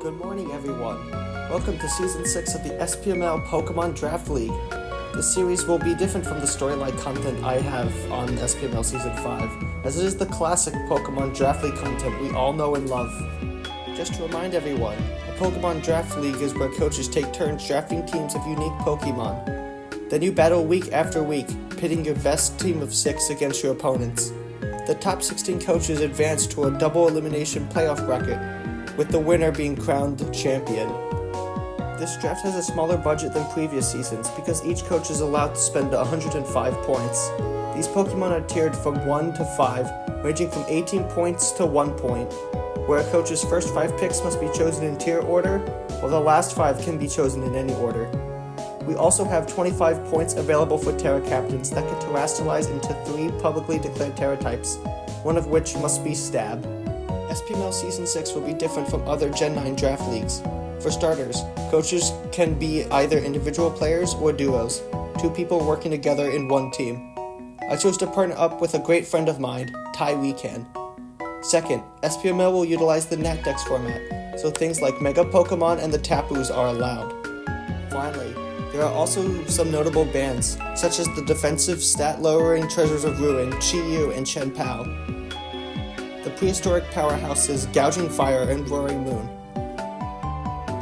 Good morning, everyone. Welcome to Season 6 of the SPML Pokémon Draft League. This series will be different from the storyline content I have on SPML Season 5, as it is the classic Pokémon Draft League content we all know and love. Just to remind everyone, a Pokémon Draft League is where coaches take turns drafting teams of unique Pokémon. Then you battle week after week, pitting your best team of 6 against your opponents. The top 16 coaches advance to a double elimination playoff bracket, with the winner being crowned champion. This draft has a smaller budget than previous seasons because each coach is allowed to spend 105 points. These Pokemon are tiered from 1 to 5, ranging from 18 points to 1 point, where a coach's first 5 picks must be chosen in tier order, while the last 5 can be chosen in any order. We also have 25 points available for Terra Captains that can terrestrialize into 3 publicly declared Terra types, one of which must be Stab. SPML Season 6 will be different from other Gen 9 draft leagues. For starters, coaches can be either individual players or duos, 2 people working together in one team. I chose to partner up with a great friend of mine, Ty Weecan. Second, SPML will utilize the NatDex format, so things like Mega Pokemon and the Tapus are allowed. Finally, there are also some notable bans, such as the defensive stat-lowering Treasures of Ruin, Chi-Yu, and Chen Pao. The prehistoric powerhouses Gouging Fire and Roaring Moon.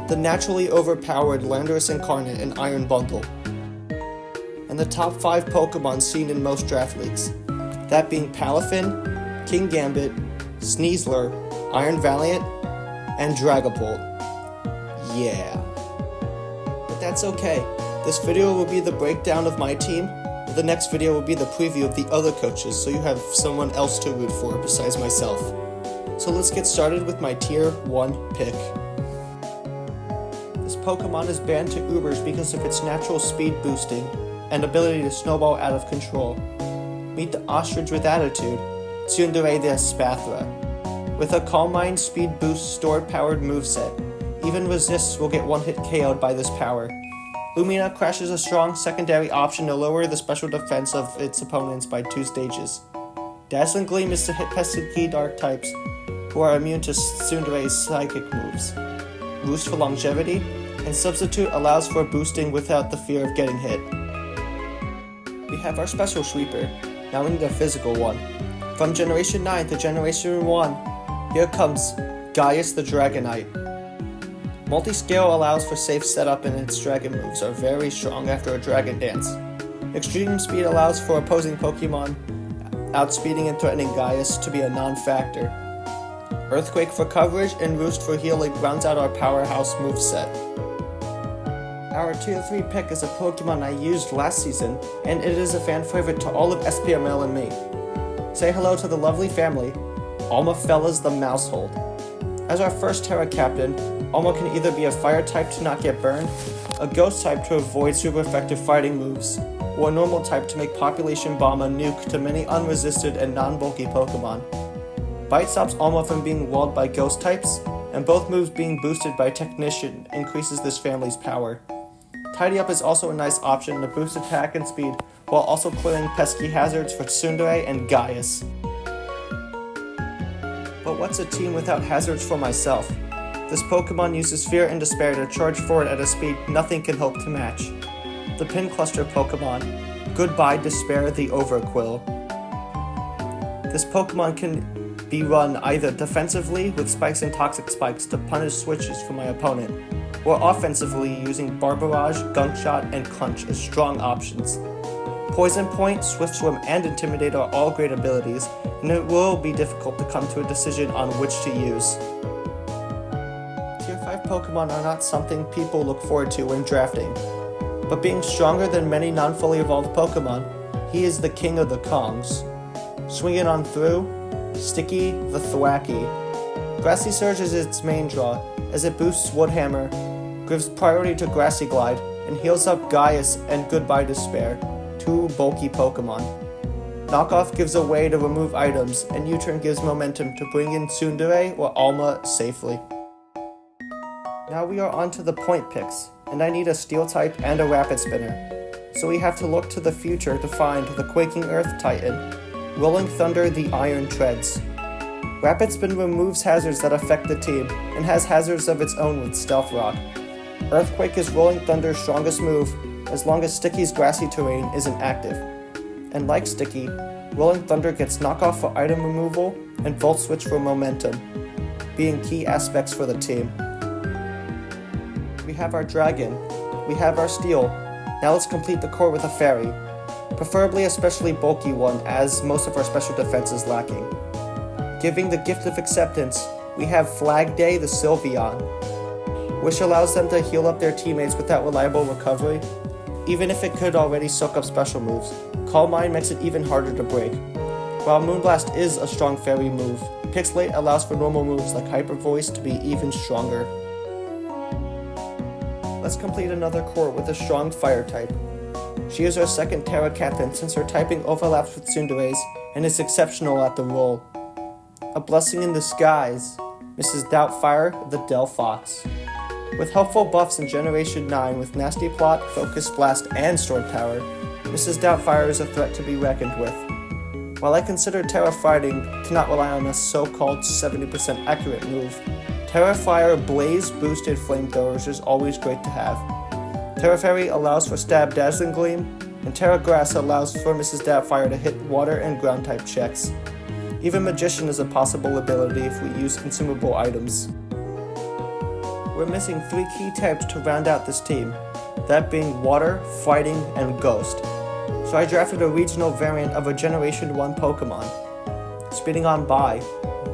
The naturally overpowered Landorus Incarnate and Iron Bundle. And the top 5 Pokemon seen in most draft leagues, that being Palafin, King Gambit, Sneasler, Iron Valiant, and Dragapult. Yeah. But that's okay. This video will be the breakdown of my team. The next video will be the preview of the other coaches, so you have someone else to root for besides myself. So let's get started with my Tier 1 pick. This Pokemon is banned to Ubers because of its natural speed boosting and ability to snowball out of control. Meet the Ostrich with Attitude, Tsundere the Espathra. With a Calm Mind speed boost stored-powered moveset, even resists will get one-hit KO'd by this power. Lumina crashes a strong secondary option to lower the special defense of its opponents by 2 stages. Dazzling Gleam is to hit pesky dark types who are immune to Tsundere's psychic moves. Roost for longevity, and Substitute allows for boosting without the fear of getting hit. We have our special sweeper, now we need a physical one. From Generation 9 to Generation 1, here comes Gaius the Dragonite. Multi-scale allows for safe setup and its dragon moves are very strong after a dragon dance. Extreme speed allows for opposing Pokemon outspeeding and threatening Gaius to be a non-factor. Earthquake for coverage and Roost for healing rounds out our powerhouse moveset. Our Tier 3 pick is a Pokemon I used last season, and it is a fan favorite to all of SPML and me. Say hello to the lovely family, Alma Fellas the Mousehold. As our first Terra Captain, Alma can either be a fire type to not get burned, a ghost type to avoid super effective fighting moves, or a normal type to make Population Bomb a nuke to many unresisted and non-bulky Pokemon. Bite stops Alma from being walled by ghost types, and both moves being boosted by Technician increases this family's power. Tidy Up is also a nice option to boost attack and speed, while also clearing pesky hazards for Tsundere and Gaius. But what's a team without hazards for myself? This Pokemon uses Fear and Despair to charge forward at a speed nothing can hope to match. The Pin Cluster Pokemon, Goodbye Despair the Overquill. This Pokemon can be run either defensively with Spikes and Toxic Spikes to punish switches from my opponent, or offensively using Barbarage, Gunk Shot, and Crunch as strong options. Poison Point, Swift Swim, and Intimidate are all great abilities, and it will be difficult to come to a decision on which to use. Tier 5 Pokemon are not something people look forward to when drafting, but being stronger than many non-fully evolved Pokemon, he is the king of the Kongs. Swinging on through, Sticky the Thwacky. Grassy Surge is its main draw, as it boosts Woodhammer, gives priority to Grassy Glide, and heals up Gaius and Goodbye Despair, 2 bulky Pokemon. Knockoff gives a way to remove items, and U-Turn gives momentum to bring in Tsundere or Alma safely. Now we are on to the point picks, and I need a Steel type and a Rapid Spinner. So we have to look to the future to find the Quaking Earth Titan, Rolling Thunder the Iron Treads. Rapid Spin removes hazards that affect the team, and has hazards of its own with Stealth Rock. Earthquake is Rolling Thunder's strongest move, as long as Sticky's grassy terrain isn't active. And like Sticky, Rolling Thunder gets knockoff for item removal and Volt Switch for momentum, being key aspects for the team. We have our Dragon, we have our Steel. Now let's complete the core with a Fairy, preferably a specially bulky one, as most of our special defense is lacking. Giving the Gift of Acceptance, we have Flag Day the Sylveon, which allows them to heal up their teammates without reliable recovery, even if it could already soak up special moves. Calm Mind makes it even harder to break. While Moonblast is a strong fairy move, Pixelate allows for normal moves like Hyper Voice to be even stronger. Let's complete another core with a strong Fire type. She is our second Terra Captain since her typing overlaps with Tsundere's and is exceptional at the role. A blessing in disguise, Mrs. Doubtfire the Delphox. With helpful buffs in Generation 9 with Nasty Plot, Focus Blast, and Sword Power, Mrs. Doubtfire is a threat to be reckoned with. While I consider Terra Fighting cannot rely on a so-called 70% accurate move, Terra Fire Blaze boosted flamethrowers is always great to have. Terra Fairy allows for Stab Dazzling Gleam, and Terra Grass allows for Mrs. Doubtfire to hit water and ground type checks. Even Magician is a possible ability if we use consumable items. We're missing 3 key types to round out this team, that being Water, Fighting, and Ghost. So I drafted a regional variant of a Generation 1 Pokemon. Speeding on by,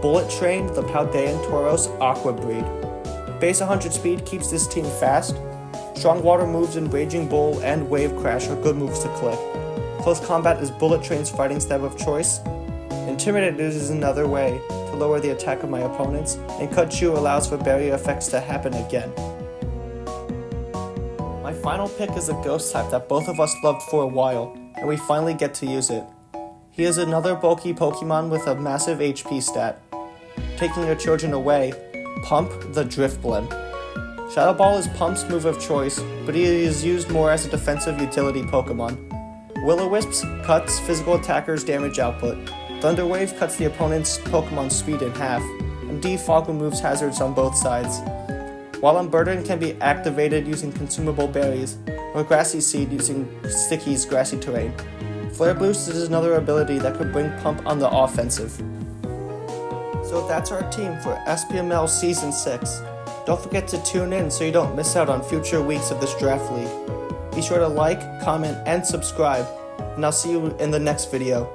Bullet Train the Paldean Tauros Aqua Breed. Base 100 speed keeps this team fast. Strong water moves in Raging Bull and Wave Crash are good moves to click. Close Combat is Bullet Train's fighting style of choice. Intimidate is another way to lower the attack of my opponents, and Cut Chew allows for barrier effects to happen again. My final pick is a Ghost type that both of us loved for a while, and we finally get to use it. He is another bulky Pokemon with a massive HP stat. Taking your children away, Pump the Drifblim. Shadow Ball is Pump's move of choice, but he is used more as a defensive utility Pokemon. Will-O-Wisp cuts physical attackers' damage output. Thunder Wave cuts the opponent's Pokemon's speed in half, and Defog removes hazards on both sides. While Unburden can be activated using consumable berries, or Grassy Seed using Sticky's grassy terrain. Flare Boost is another ability that could bring Pump on the offensive. So that's our team for SPML Season 6. Don't forget to tune in so you don't miss out on future weeks of this draft league. Be sure to like, comment, and subscribe, and I'll see you in the next video.